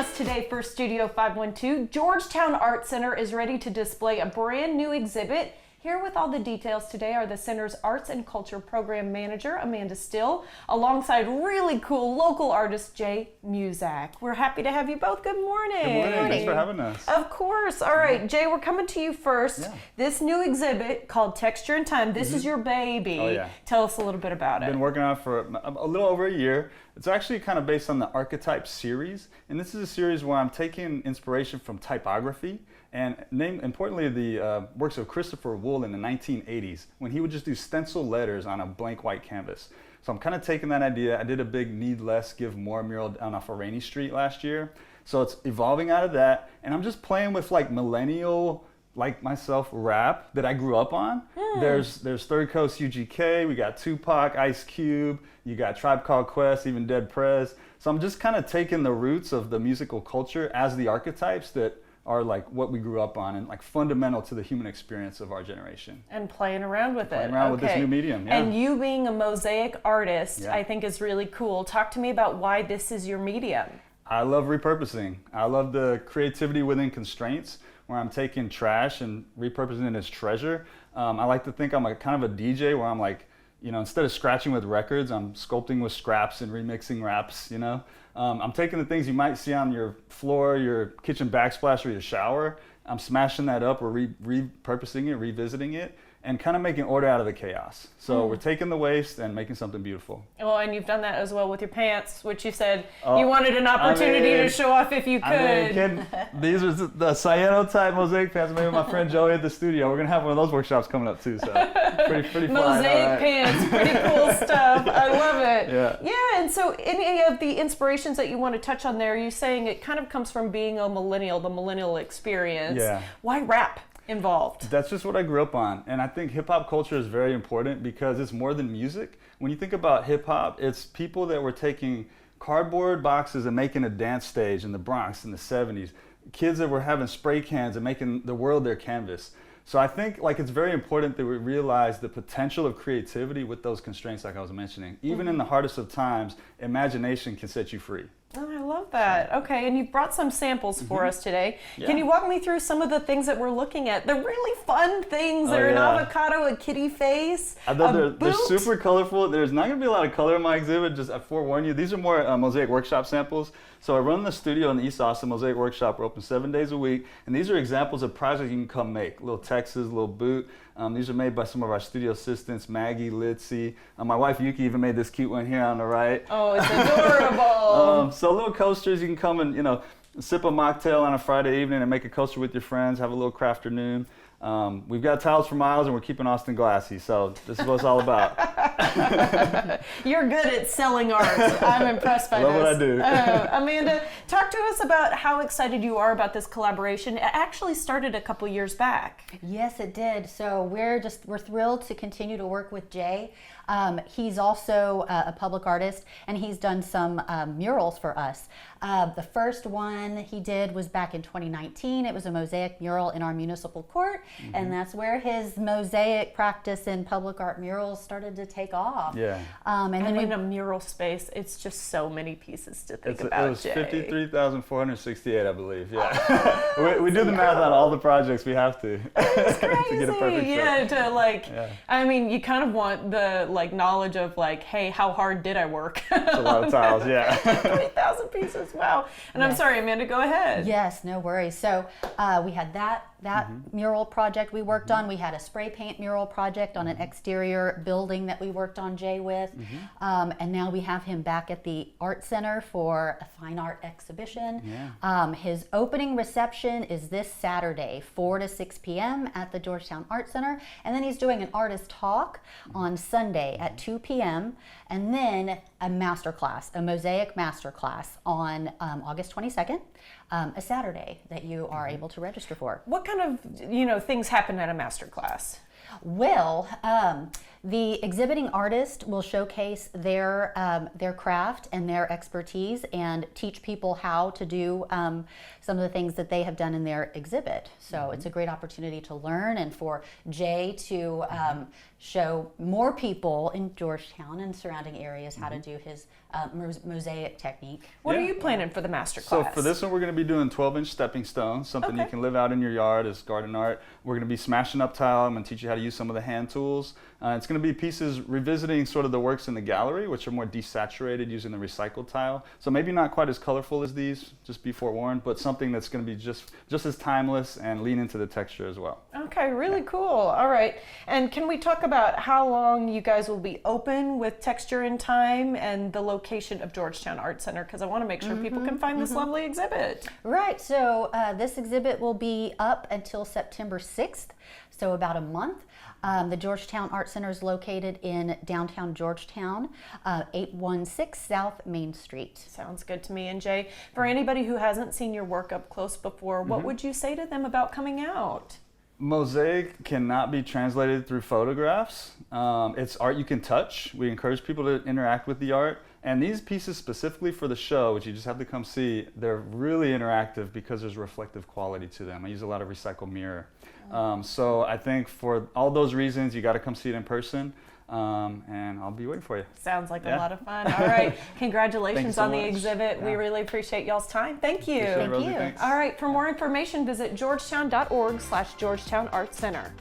us today for Studio 512. Georgetown Art Center is ready to display a brand new exhibit. Here with all the details today are the Center's Arts and Culture Program Manager, Amanda Still, alongside really cool local artist, Jay Muzacz. We're happy to have you both. Good morning. Good morning. Thanks for having us. Of course. All right, Jay, we're coming to you first. Yeah. This new exhibit called Texture and Time, this is your baby. Oh, yeah. Tell us a little bit about it. Been working on it for a little over a year. It's actually kind of based on the Archetype series, and this is a series where I'm taking inspiration from typography and importantly the works of Christopher Wool in the 1980s when he would just do stencil letters on a blank white canvas. So I'm kind of taking that idea. I did a big Need Less, Give More mural down off of Rainey Street last year. So it's evolving out of that, and I'm just playing with like millennial, like myself, rap that I grew up on. There's Third Coast UGK, we got Tupac, Ice Cube, you got Tribe Called Quest, even Dead Prez. So I'm just kind of taking the roots of the musical culture as the archetypes that are like what we grew up on and like fundamental to the human experience of our generation. And playing around with it. Playing around with this new medium, yeah. And you being a mosaic artist, Yeah. I think is really cool. Talk to me about why this is your medium. I love repurposing. I love the creativity within constraints, where I'm taking trash and repurposing it as treasure. I like to think I'm a kind of a DJ where I'm like, you know, instead of scratching with records, I'm sculpting with scraps and remixing raps, you know. I'm taking the things you might see on your floor, your kitchen backsplash, or your shower. I'm smashing that up or repurposing it, revisiting it, and kind of making order out of the chaos. So we're taking the waste and making something beautiful. Well, and you've done that as well with your pants, which you said you wanted an opportunity to show off if you could. These are the cyanotype mosaic pants I made with my friend Joey at the studio. We're gonna have one of those workshops coming up too. So pretty fun. Mosaic pants, pretty cool stuff. I love it. Yeah. Yeah, and so any of the inspirations that you want to touch on there, you're saying it kind of comes from being a millennial, the millennial experience. Yeah. Why rap involved? That's just what I grew up on, and I think hip-hop culture is very important because it's more than music. When you think about hip-hop, it's people that were taking cardboard boxes and making a dance stage in the Bronx in the 70s, kids that were having spray cans and making the world their canvas. So I think like it's very important that we realize the potential of creativity with those constraints like I was mentioning. Even in the hardest of times, imagination can set you free. Oh, I love that. Okay, and you've brought some samples for us today. Yeah. Can you walk me through some of the things that we're looking at? The really fun things. They're an yeah. avocado, a kitty face, I thought a they're boot. super colorful. There's not going to be a lot of color in my exhibit, just I forewarn you. These are more Mosaic Workshop samples. So I run the studio in the East Austin Mosaic Workshop. We're open 7 days a week. And these are examples of projects you can come make. Little Texas, little boot. These are made by some of our studio assistants, Maggie, Litzy. My wife Yuki even made this cute one here on the right. Oh, it's adorable. So little coasters, you can come and, you know, sip a mocktail on a Friday evening and make a coaster with your friends, have a little craft afternoon. We've got towels for miles and we're keeping Austin glassy, so this is what it's all about. You're good at selling art. I'm impressed by Love this. what I do. Amanda, talk to us about how excited you are about this collaboration. It actually started a couple years back. Yes, it did. So we're thrilled to continue to work with Jay. He's also a public artist, and he's done some murals for us. The first one he did was back in 2019. It was a mosaic mural in our municipal court, and that's where his mosaic practice in public art murals started to take off. Yeah. And then in a mural space, it's just so many pieces to think about. It was Jay. 53,468, I believe. Yeah. we do the math on all the projects we have to. It's crazy. To get a perfect fit. Yeah, to like, Yeah. I mean, you kind of want the like knowledge of like, hey, how hard did I work? It's a lot of tiles, yeah. 3,000 pieces, wow. And I'm sorry, Amanda, go ahead. Yes, no worries. So we had that mural project we worked on. We had a spray paint mural project on an exterior building that we worked on Jay with. And now we have him back at the Art Center for a fine art exhibition. Yeah. His opening reception is this Saturday, 4 to 6 p.m. at the Georgetown Art Center. And then he's doing an artist talk on Sunday at 2 p.m. And then a masterclass, a mosaic masterclass on August 22nd, a Saturday that you are able to register for. What kind of things happen at a master class? Well, the exhibiting artist will showcase their craft and their expertise and teach people how to do some of the things that they have done in their exhibit. So it's a great opportunity to learn and for Jay to show more people in Georgetown and surrounding areas how to do his mosaic technique. What are Yeah. you planning for the masterclass? So for this one, we're going to be doing 12-inch stepping stones, something you Okay. can live out in your yard as garden art. We're going to be smashing up tile. I'm going to teach you how to use some of the hand tools. It's going to be pieces revisiting sort of the works in the gallery, which are more desaturated using the recycled tile. So maybe not quite as colorful as these, just be forewarned, but something that's going to be just as timeless and lean into the texture as well. Okay, really cool. All right. And can we talk about how long you guys will be open with Texture in Time and the location of Georgetown Art Center? Because I want to make sure people can find this lovely exhibit. Right, so this exhibit will be up until September 6th, so about a month. The Georgetown Art Center is located in downtown Georgetown, 816 South Main Street. Sounds good to me. And Jay, for anybody who hasn't seen your work up close before, what would you say to them about coming out? Mosaic cannot be translated through photographs. It's art you can touch. We encourage people to interact with the art. And these pieces specifically for the show, which you just have to come see, they're really interactive because there's reflective quality to them. I use a lot of recycled mirror. So I think for all those reasons, you got to come see it in person. And I'll be waiting for you. Sounds like a Yeah. lot of fun. All right. Congratulations so on the much. exhibit. We Yeah. really appreciate y'all's time. Thank you. Appreciate it, Rosie. you. Thanks. All right. For more information, visit georgetown.org/Georgetown Art Center.